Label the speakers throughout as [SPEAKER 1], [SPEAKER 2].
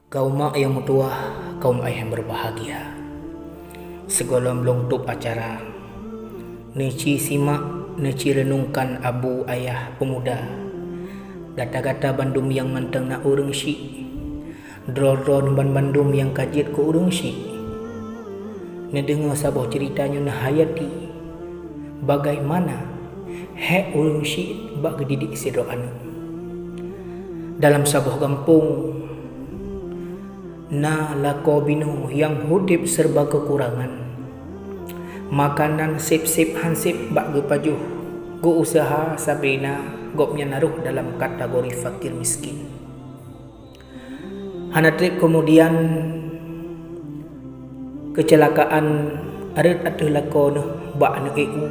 [SPEAKER 1] Kaum mak yang mutua, kaum ayah yang berbahagia. Segolong tup acara neci simak, neci renungkan abu ayah pemuda. Gata-gata bandum yang manteng na urang syik, dron ban bandum yang kajit ke urang syik. Nedengar sabuh ceritanya na hayati, bagaimana hek urang syik bak gedidik sidro anu. Dalam sabuh kampung na lako binu yang hudip serba kekurangan. Makanan sip-sip hansip bak gepajuh, go usaha Sabrina gopnya naruh dalam kategori fakir miskin. Hanatrip kemudian kecelakaan arit atuh lako noh bak anu eu.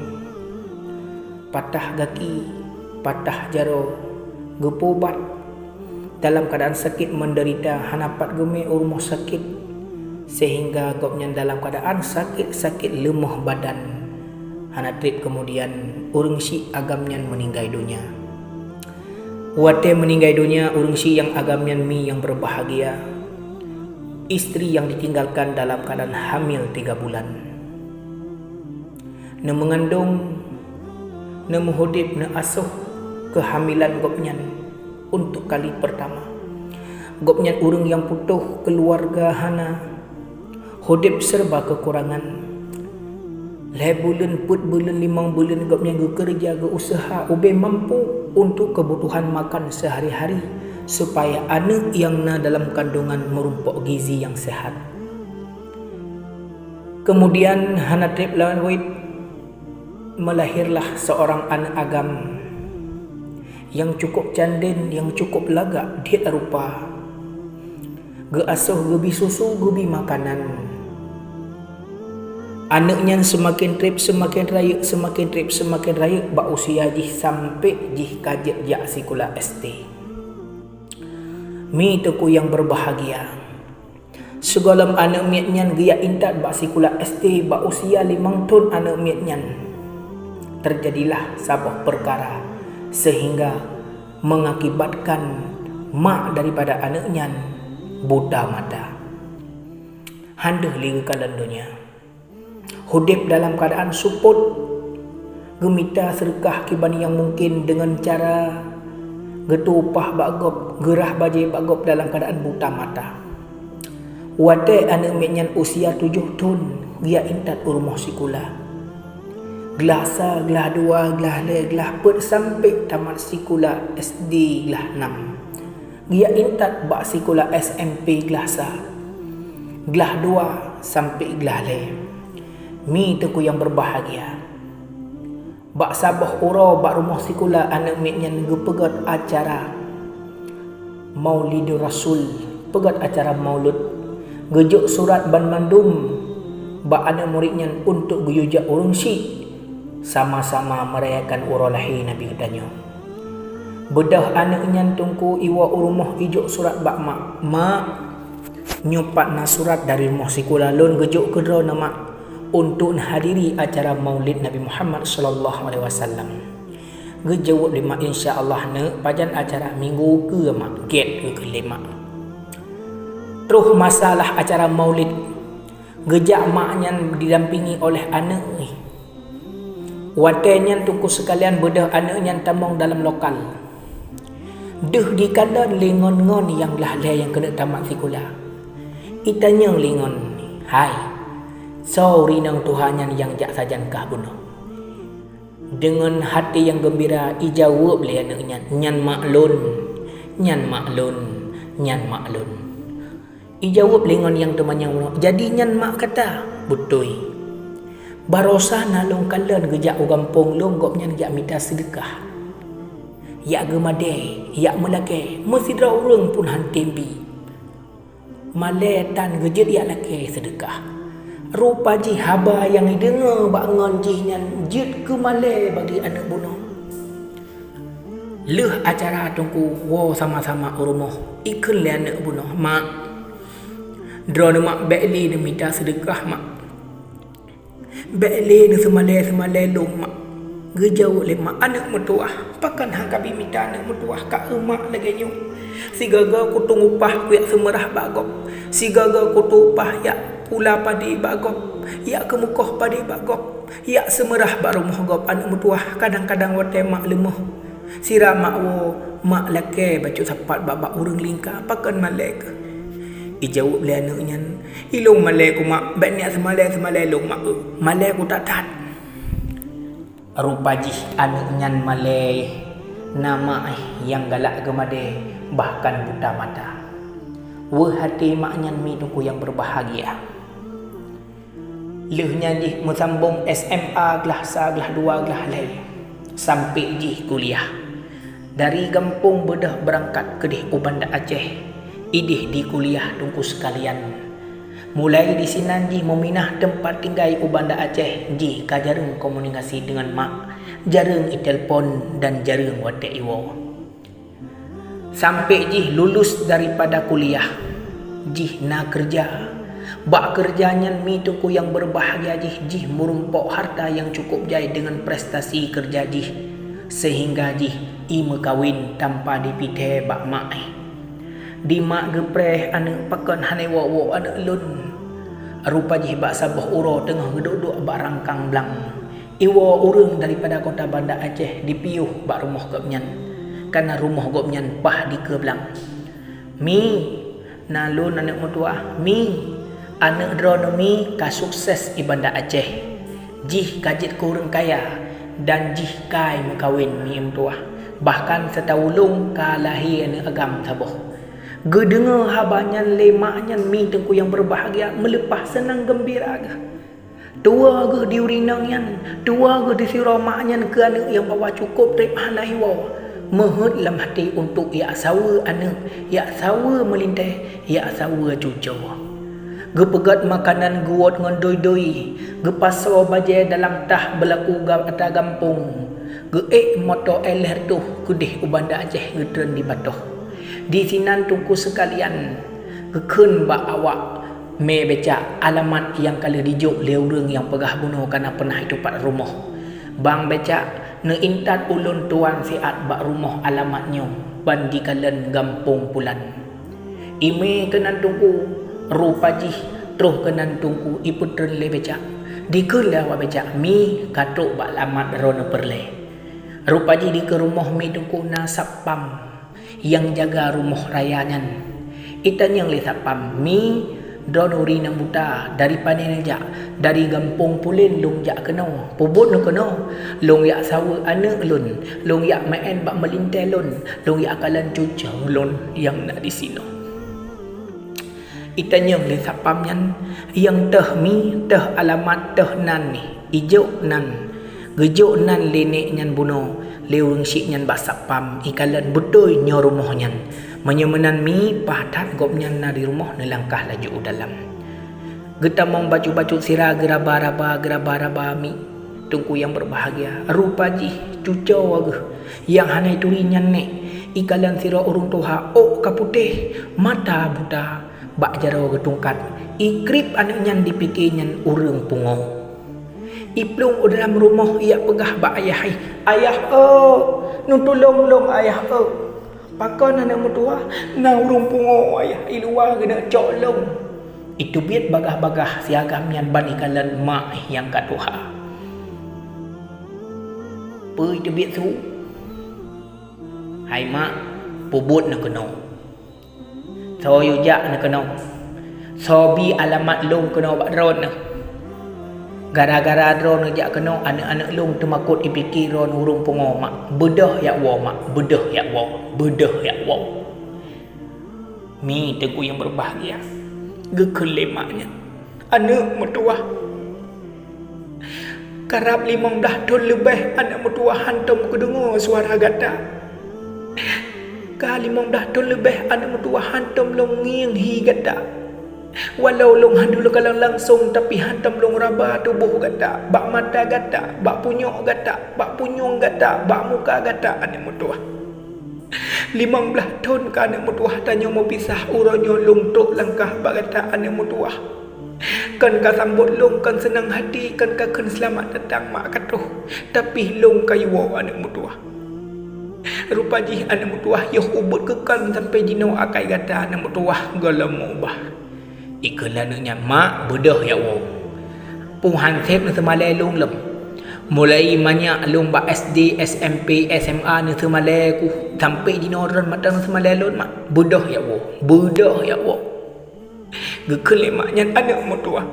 [SPEAKER 1] Patah gaki, patah jaro, gepobat. Dalam keadaan sakit menderita hanapat geme rumah sakit sehingga gopnya dalam keadaan sakit lemah badan. Hanatrip kemudian urang syik agamnya meninggal dunia. Wate meninggal dunia urang syik yang agamnya mi yang berbahagia. Istri yang ditinggalkan dalam keadaan hamil 3 bulan. Ne mengandung, ne muhudip, ne asuh kehamilan gopnya. Untuk kali pertama gopnya urang yang putuh keluarga hana hudip serba kekurangan. Bulan 4 bulan 5 bulan gopnya kerja usaha ube mampu untuk kebutuhan makan sehari-hari supaya anak yang na dalam kandungan merumpok gizi yang sehat. Kemudian hanatrip lawan wait melahirlah seorang anak agam yang cukup canden, yang cukup lagak dia rupa. Geasuh, gebi susu, gebi makanan. Anaknya semakin trip, semakin raya, bak usia jih sampai jih kajet jak sikula ST. Mi teku yang berbahagia. Segolam anak miatnya gaya intat bak sikula ST, bak usia 5 tahun anak miatnya. Terjadilah sabuh perkara sehingga mengakibatkan mak daripada anaknya buta mata. Handuh liga kalan dunia. Hudip dalam keadaan support, gemita serkah kiban yang mungkin dengan cara getupah bagop, gerah bajai bagop dalam keadaan buta mata. Wate anak miknya usia 7 tahun, dia intat urmoh sikula. Gelah sa, gelah 2, gelah le, gelah pet sampai tamat sikula SD gelah 6. Dia intat bak sikula SMP gelah sa. Gelah 2 sampai gelah le. Mi teku yang berbahagia. Bak sabuh uro bak rumah sikula anak miknya gepegat acara Maulidur Rasul, pegat acara Maulud. Gejuk surat ban mandum bak anak muridnya untuk guyujak urang syik. Sama-sama merayakan urolahi Nabi katanya. Bedah anaknya tungku iwa urumah ijuk surat bak mak nyupat na surat dari rumah sikula lun gejuk kedra nama untuk hadiri acara Maulid Nabi Muhammad sallallahu alaihi wasallam. Gejawab lima insya-Allah ne pajan acara minggu ke mak get ke kelima. Terus masalah acara Maulid gejak maknya didampingi oleh anak ni. Watenya tungku sekalian bedah anaknya tamong dalam lokal. Deh di kanan lingon-ngon yang lahlai yang kena tamat sikula. Itanya lingon, hai, sorry nang Tuhannya yang jak sajan kah bunuh. Dengan hati yang gembira, ijawab le anaknya, nyan maklun, nyan maklun, nyan maklun. Ijawab lingon yang temannya bunuh. Jadi nyan mak kata, betul. Barosa nalong kalan gejak ugampong long gopnya gejak minta sedekah. Ya gemade, ya melake, mesidra urang pun hantembi. Maletan gejat ya lake sedekah. Rupa ji haba yang dengar bak ngon jihnya jit ke male bagi anak bunuh. Leh acara tungku wo sama-sama urmoh ikun le anak bunuh mak. Drone mak bekli de minta sedekah mak. Bele ni semale lom mak. Gejau le mak anak mertua pakan hang kabi minta anak mutuah ka emak lagi nyu. Si gaga kutung upah ku yak semerah bagop. Si gaga kutung upah yak pula padi bagop. Yak kemukoh padi bagop. Yak semerah ba rumah gop anak mutuah kadang-kadang wate mak lemuh. Sira mak wo mak lake bacu sapat babak urang lingka pakan malek. Ijawab le anak nyan. Ilung malek ku mak bet niat semalai long mak. Malek ku tak tat. Rupa jih anak nyan malai nama yang galak gemade bahkan buta mata. Hati mak nyan mi tungku yang berbahagia. Lehnya jih mesambung SMA gelah 1 gelah 2 gelah lai. Sampai jih kuliah. Dari kampung bedah berangkat ke dih Banda Aceh. Idih di kuliah tungku sekalian. Mulai di sinan ji meminah tempat tinggal Banda Aceh ji ka jarang komunikasi dengan mak, jarang itelpon dan jarang wate iwo. Sampai ji lulus daripada kuliah, ji na kerja. Bak kerjanya mi tuku yang berbahagia ji merumpok harta yang cukup jai dengan prestasi kerja ji. Sehingga ji ime kawin tanpa dipite bak mak. Di mak gepreh anak pakan hane wo anak lun. Rupa jih bak sabah uro tengah geduk-duk bak rangkang belang. Iwo urang daripada kota Banda Aceh dipiuh bak rumah gopnyan. Karena rumah gopnyan pah di ke belang. Mi nalun anak mutua mi anak dronomi ka sukses i Banda Aceh. Jih kajit kurang kaya dan jih kai mekawin mi mutua. Bahkan setahulung ka lahir anak agam saboh. Gedengar habanyan lemaknya mi tengku yang berbahagia melepas senang gembira ke. Tua ke diurinangnya, tua ke disiromaknya ke anak yang bawa cukup dari pahalai wow. Mehut lam hati untuk ya sawa anak, ya sawa melintai, ya sawa cucu. Gepegat makanan guot ngan doi-doi, gepaso baje dalam tah berlaku atas gampung. Geek moto eler tuh kudih Banda Aceh getren di batoh. Di sinan tungku sekalian kekun bak awak me beca alamat yang kala dijuk leureng yang pegah bunuh karena pernah itu pat rumah. Bang beca ne intat ulun tuan siat bak rumah alamatnya ban di kalen gampung pulan. Ime kenan tungku rupa jih terus kenan tungku iputren le beca. Dikun lah wa beca mi katuk bak alamat rona perle. Rupa jih di ke rumah mi tungku na sapam yang jaga rumah rayangan. Itan yang lihat pam mi donori nang buta dari panen jak dari gampung pulin long jak keno pobot no keno long yak sawa anak lun long yak main bak melintai lun long yak kalan cucu lun yang nak di sino. Itan yang lihat pam yang teh mi teh alamat teh nan ni ijo nan gejo nan lenek nyan buno leureng syik nyan basak pam ikalan betul nyo rumah nyan menyemenan mi patat gop nyan na di rumah nelangkah laju dalam getamong baju-baju sira geraba-raba mi tungku yang berbahagia rupa jih cucu wage yang hanai turi nyan nek ikalan sira urung tuha ok kaputih mata buta bak jaro getungkat ikrip anak nyan dipikir nyan urang pungo. Iplung dalam rumah ia pegah bak ayah. Ayah nu tolong ayah pakan anak mutua na urung pungo ayah iluar kena colong. Itu biat bagah-bagah siagam yang banikalan mak yang katuha. Pui itu biat su. Hai mak pobot na kena. So yujak na kena. So bi alamat long kena bak ron na. Gara-gara drone ngejak kena anak-anak long temakut ipikir ron urung pungo mak. Bedah ya wo mak, bedah ya wo. Mi tengku yang berbahagia. Gekele maknya. Anak mertua. Karab 15 tahun lebih anak mertua hantam kedengar suara gata. Ka 15 tahun lebih anak mertua hantam long ngiang hi gata. Walau long handul kalang langsung tapi hantam long raba tubuh gata, bak mata gata, bak punyok gata, bak punyong gata, bak muka gata anak mutua. 15 tahun ka anak mutua tanya mau pisah uronyo long tok langkah bak gata anak mutua. Kan ka sambut long kan senang hati kan ka selamat datang mak katuh tapi long kayu anak mutua. Rupa jih anak mutuah yoh ubut kekan sampai dino akai gata anak mutuah galam ubah. Ikelannya mak bedah ya wo. Puhan sep na semalai lung lem. Mulai banyak lung ba SD, SMP, SMA ni semalai ku sampai dino ron matang semalai lun mak bedah ya wo. Bedah ya wo. Gekelemaknya anak mutuah.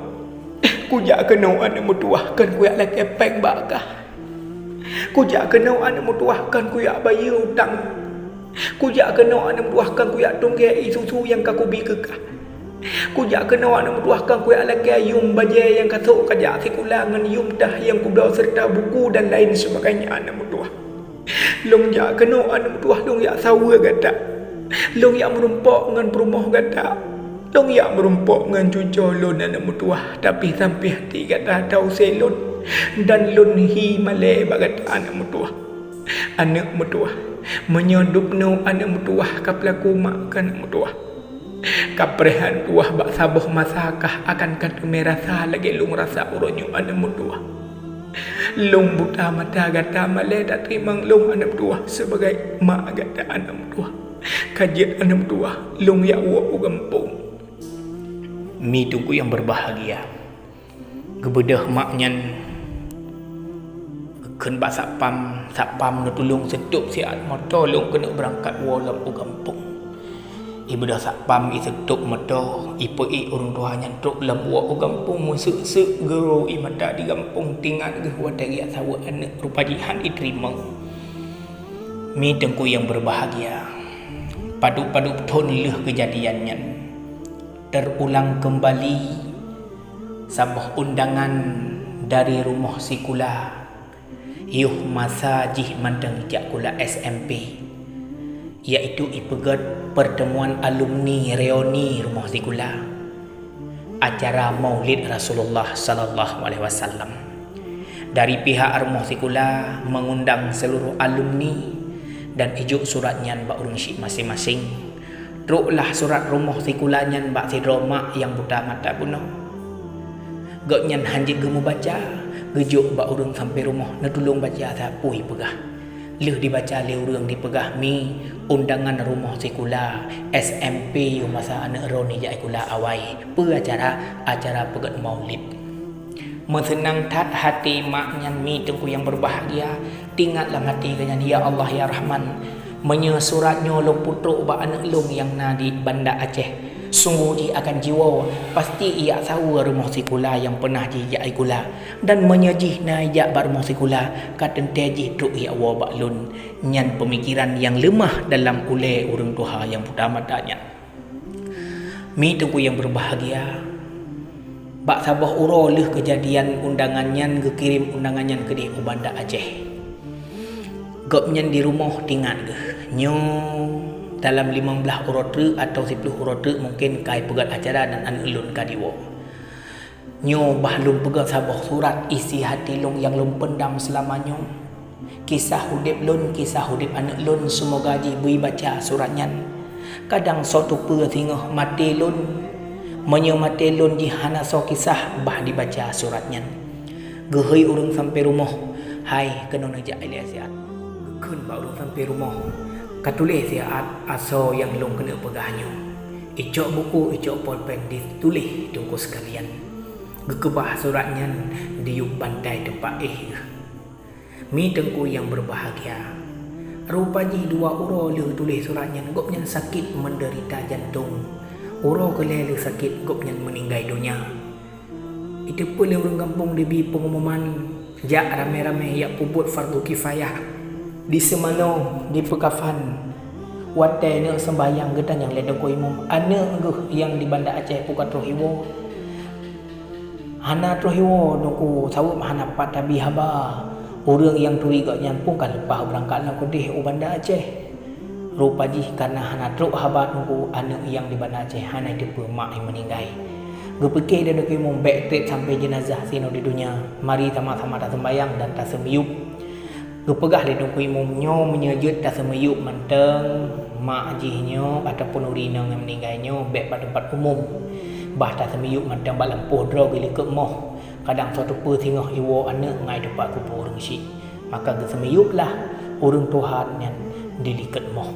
[SPEAKER 1] Ku jak kena anak mutuah kan ku yak laki peng bakah. Ku jak kena anak mutuahkan ku yak bayar hutang. Ku jak kena anak mutuahkan ku yak tunggek susu yang kaku bikekah. Ku jak kena anak mutuahkan ku yak laki yum bajai yang katuk kajak sikulangan yum dah yang kuda serta buku dan lain sebagainya anak mutuah. Long jak kena anak mutuah long yak sawa gata. Long yak merumpak dengan perumah gata. Long yak merumpak dengan cucu lon anak mutuah tapi sampai hati gata tahu selon. Dan lun hi malai bagat anak mutuah menyodup no anak mutuah kapelaku mak anak mutuah kaprehan tuah bak saboh masakah akan kata merasa lagi lung rasa uronyo anak mutuah lung buta mata gata malai tak terima lung anak mutuah sebagai mak gata anak mutuah kajian anak mutuah lung ya uak gampung mi tunggu yang berbahagia gebedah maknyan ken bak sapam nu tulung setup siat motor lung kena berangkat walam u kampung ibadah sapam i setup motor ipoi urang tuanya truk lam u kampung musuk-suk gero i mata di kampung tinggal ge wadai sawa anak rupa jihan diterima mi tengku yang berbahagia padu-padu ton leh kejadiannya terulang kembali sabah undangan dari rumah sikula yuh masa jih mandang jak kula SMP iaitu ipegat pertemuan alumni reuni rumah sikula acara Maulid Rasulullah sallallahu alaihi wasallam. Dari pihak rumah sikula mengundang seluruh alumni dan ijuk suratnya bak urang syik masing-masing. Truklah surat rumah sikulanya bak sidromak yang buta mata bunuh. Gaknyan hanjit gemu baca gejuk bak urang sampai rumah na tulung baca sapui pegah leh dibaca le urang dipegah mi undangan rumah sikula SMP yo masa anak roni jai kula awai pe acara pegat Maulid mensenang tat hati maknya mi tengku yang berbahagia tinggal dalam hati kanyan ya Allah ya Rahman menye suratnya lo putruk ba anak long yang na di Banda Aceh. Sungguh dia akan jiwa pasti ia sawa rumah sikula yang pernah dijai kula dan menyejih na jak bar rumah sikula katan tejih truk ia wa baklun nyan pemikiran yang lemah dalam ule urang tuha yang buta matanya. Mi tengku yang berbahagia bak sabah uro leh kejadian undangannya gekirim undangannya ke di Banda Aceh. Gopnyan di rumah tinggal ge nyo dalam 15 urotre atau 10 urotre mungkin kai pegat acara dan an elun kadiwo. Nyo bahlum pegat sabah surat isi hati long yang lum pendam selamanya. Kisah hudip lun, kisah hudip anak lun semoga dibui baca suratnya. Kadang suatu pe tingah mati lun. Menyo mati lun jihana so kisah bah dibaca suratnya. Gehei urang sampai rumah. Hai kena najak Eliasiat. Gekun ba urang sampai rumah. Katulis siat aso yang long kena pegahnya. Icok buku, icok pulpen ditulis tunggu sekalian. Gekebah suratnya diup bantai tempat Mi tengku yang berbahagia. Rupanya dua uro le tulis suratnya gopnya sakit menderita jantung. Uro kelele sakit gopnya meninggal dunia. Itu pun orang kampung debi pengumuman jak rame-rame yak pubut fardu kifayah. Di semano di pekafan watai ne sembayang gedan yang ledeng ko imam ana geuh yang di Banda Aceh pukat rohiwo hana rohiwo nuku sawut hana patabi haba urang yang turi gak nyampung kan lepas berangkat nak kodeh u Banda Aceh rupa ji karena hana truk haba nuku ana yang di Banda Aceh hana depe mak yang meninggal gepekeh dan nuku imam back trip sampai jenazah sino di dunia mari sama-sama tak sembayang dan tak semiyup gepegah le dongku imumnyo menyejut tak semeyuk manteng mak ajihnya ataupun urina yang meninggalnya baik pada tempat umum bah tak semeyuk manteng bak lampuh dro gili ke moh kadang suatu pe tingah iwo anak ngai depan kubur urang syik maka ge semeyuklah urang Tuhan yang dilikat moh.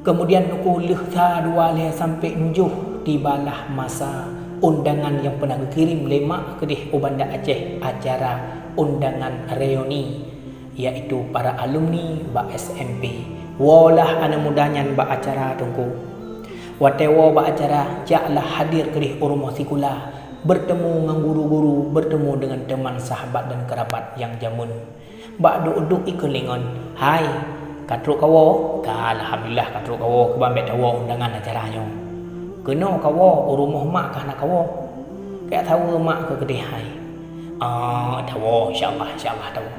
[SPEAKER 1] Kemudian nuku leh ta dua le sampai nujuh tibalah masa undangan yang pernah dikirim lemak kedih Ubanda Aceh, acara undangan reuni, iaitu para alumni ba SMP. Walah anak mudanya ba acara tungku. Watewo ba acara jaklah hadir kedih urmoh sikula, bertemu dengan guru-guru, bertemu dengan teman sahabat dan kerabat yang jamun. Ba duk-duk ikelingon, hai katruk kawo, alhamdulillah katruk kawo kebambet kawo undangan acaranya. Kena kawo rumah mak kah nak kawo? Kayak tahu mak ke kedih hai. Tahu insya-Allah tahu.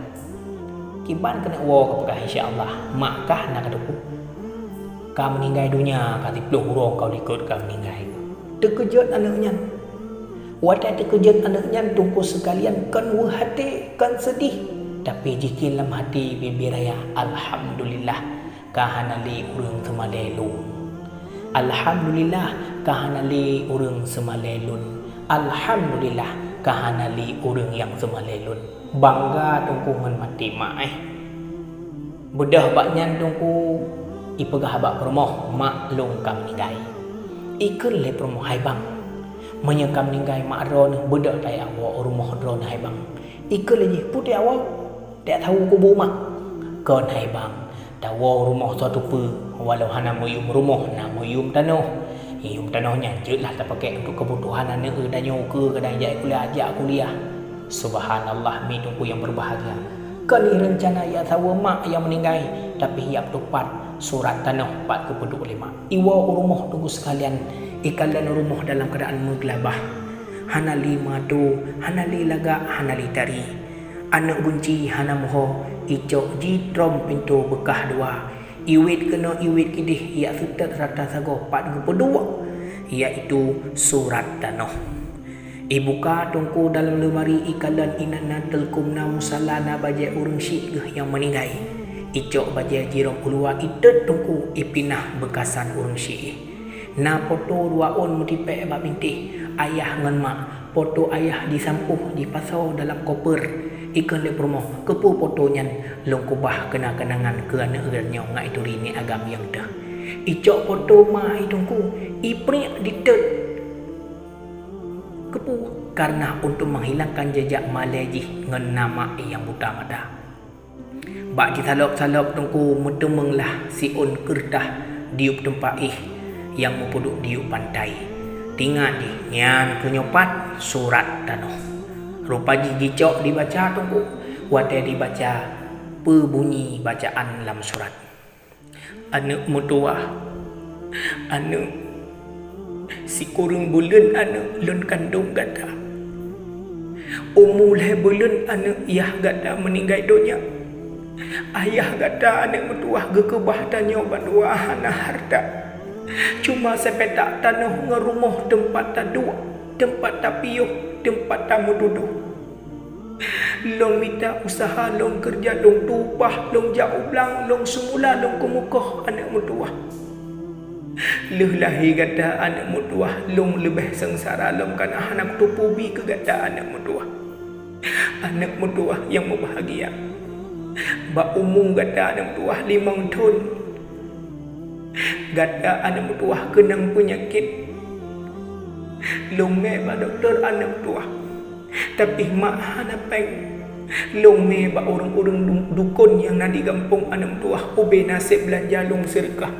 [SPEAKER 1] Kiban kena wo ke insya-Allah mak kah nak kaduku. Kau meninggal dunia kati puluh urang kau ikut kau meninggal. Terkejut anaknya. Wadah terkejut anaknya tunggu sekalian kan hati kan sedih. Tapi jika dalam hati bibi raya alhamdulillah kahanali urang semalelun. Alhamdulillah kahanali urang semalelun. Alhamdulillah kahanali urang yang semalelun. Bangga tungku ngan mati mak Bedah baknya tungku ipegah bak permoh mak long kam ninggai. Ikut le permoh hai bang. Menyekam ninggai mak ron bedak tai awak rumah ron hai bang. Ikut lagi putih awak tak tahu kubu mak. Kon hai bang. Tahu rumah suatu pu walau hana muyum rumah na muyum tanah. Yum tanahnya jelah tak pakai untuk kebutuhan anak danyo ke kedai jai kuliah ajak kuliah. Subhanallah mi tungku yang berbahagia. Kali rencana ya tahu mak yang meninggal tapi ia tepat surat tanah 45. Iwa rumah tunggu sekalian ikalan rumah dalam keadaan menggelabah. Hanali madu, hanali laga, hanali tari. Anak gunci hana moho icok jitrom pintu bekah dua. Iwit kena iwit kidih ia sutat rata sago 42, iaitu surat tanah. Ibuka tungku dalam lemari ikalan inana telkumna musalana baja urung syik yang meninggal. Icok baja jirom ulua itet tungku ipinah bekasan urung syik. Na foto dua on mutipe bab binti ayah ngan mak. Foto ayah disampuh dipasau dalam koper. Ikan le promo kepu fotonya long kubah kena kenangan ke anak ernya ngai itu rini agam yang dah. Icok foto mak itungku iprik ditet kepu karena untuk menghilangkan jejak malajih ngan nama yang buta mata. Bak disalop-salop tungku mutemenglah siun kertah diup tempat yang mempuduk diup pantai. Tinggal di nyan kenyopat surat tanah. Rupa jicok dibaca tungku, wadah dibaca pebunyi bacaan dalam surat. Anak mutua, anak si kurung bulan anak lon kandung gata. Umur bulan anak yah gata meninggal dunia. Ayah gata anak mutua gekebah tanya bandua hana harta. Cuma sepetak tanah ngerumah tempat tadua, tempat tapiyuh, tempat tamu duduk. Long minta usaha, long kerja, long tupah, long jauh belang, long semula, long kemukoh anak mutua. Leh lahir gata anak mutua, long lebih sengsara, long kan anak tupubi ke gata anak mutua. Anak mutua yang berbahagia. Ba umum gata anak mutua 5 tahun. Gata anak mutua kenang penyakit. Long ba doktor anak mutua. Tapi mak hana peng long ba orang-orang dukun yang nak digampung anak mutua ube nasib belanja long serkah.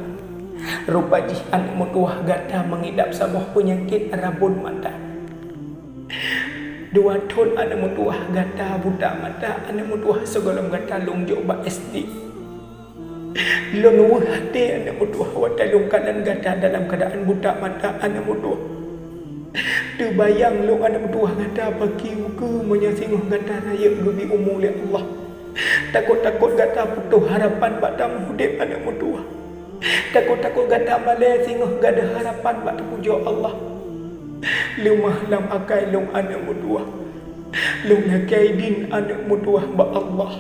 [SPEAKER 1] Rupa jih anak mutua gata mengidap sabah penyakit rabun mata. 2 tahun anak mutua gata buta mata. Anak mutua segolong gata long joba SD. Long hati anak mutua wata long kanan gata dalam keadaan buta mata anak mutua. Terbayang long anak mutua gata bagi ke menyasinguh gata raya gebi umur ya Allah. Takut-takut gata putus harapan bak tamu hudip anak mutua. Takut-takut gata malai singuh gada harapan bak terpujuk Allah. Lumah lam akai long anak mutua. Long nakai din anak mutua bak Allah.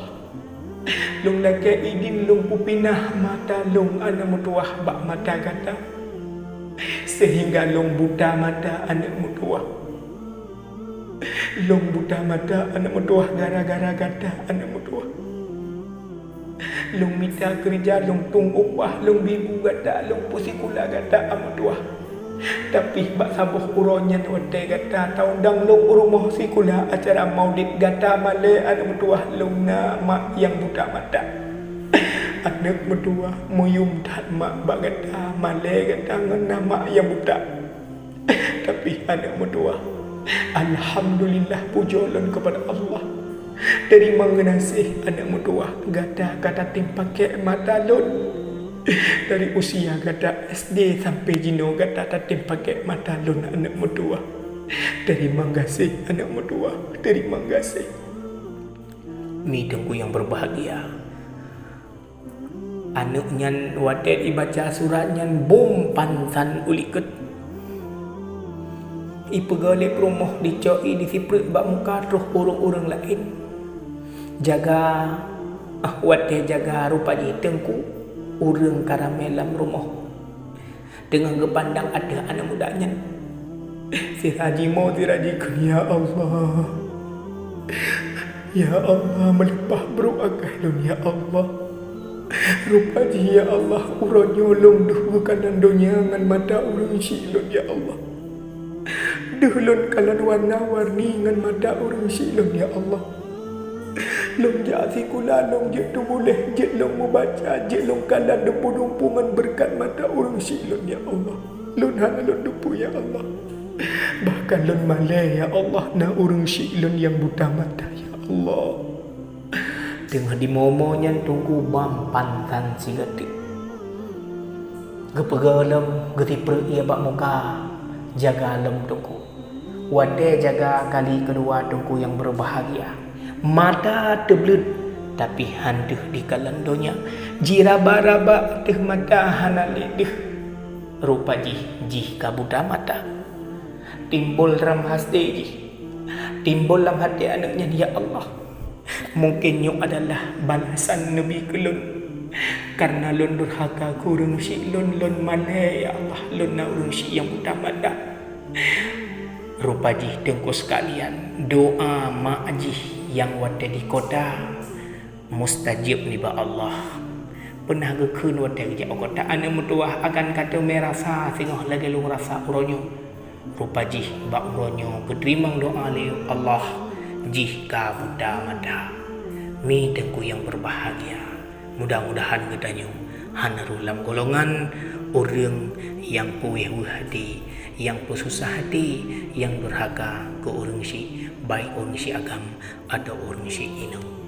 [SPEAKER 1] Long nakai din long pupinah mata long anak mutua bak mata gata. Sehingga long buta mata anak mutua. Long buta mata anak mutua gara-gara gata anak mutua. Long minta kerja, long tung upah, long bibu gata, long pusikula gata amatua. Tapi bak sabuh uronyan wadai gata taundang long rumah sikula acara maulid gata male anak metua long na mak yang buta mata. Anak metua muyum dan mak bak gata male gata ngena mak yang buta. Tapi anak metua alhamdulillah pujolan kepada Allah. Dari mengenasih anak metua gata kata tim pakai mata lon. Dari usia gata SD sampai jino gata tatim pakai mata lon anak metua. Dari mengasih anak metua, dari mengasih. Mi tengku yang berbahagia. Anaknya wadet dibaca suratnya bom pansan uliket. Ipegale rumah dicoi disipret bak muka terus orang-orang lain. Jaga wadet jaga rupa je tengku urang karamelam rumah. Dengan kepandang ada anak mudanya. Si Haji mau dirajikan ya Allah. Ya Allah melepah beruakah lun ya Allah. Rupa je ya Allah urang nyolong duh kanan dunia ngan mata urang silun ya Allah. Duhlun kalan warna-warni ngan mata urang silun ya Allah. Long jasi kula long je tu boleh je long membaca je long kalan dumpu-dumpungan berkat mata orang silun ya Allah. Lon hana lon dumpu ya Allah. Bahkan lon malai ya Allah na orang silun yang buta mata ya Allah. Dengan di momonya tunggu bam pantan si getik. Gepegalem getipre ia bak muka jaga lem tunggu. Wade jaga kali kedua tunggu yang berbahagia. Mata terbelut tapi handuh di kalandonya jiraba-raba teh mata hanale deh rupa jih kabuta mata timbul ram hasde timbul lam hati anaknya ya Allah. Mungkin yang adalah balasan Nabi kelun karena lun durhaka kurung si lun malai ya Allah lun na urung si yang buta mata. Rupa jih tengku sekalian doa mak jih yang wada di kota mustajib ni ba Allah. Pernah gekun wada di kota anak mutuah akan kata merasa singoh lagi lu rasa uronyo. Rupa jih ba uronyo keterimang doa li Allah jih ka buta mata. Mi tengku yang berbahagia. Mudah-mudahan gedanyo hanarulam golongan orang yang puih hati, yang pesusah hati, yang durhaka ke orang si baik orang si agam atau orang si inang.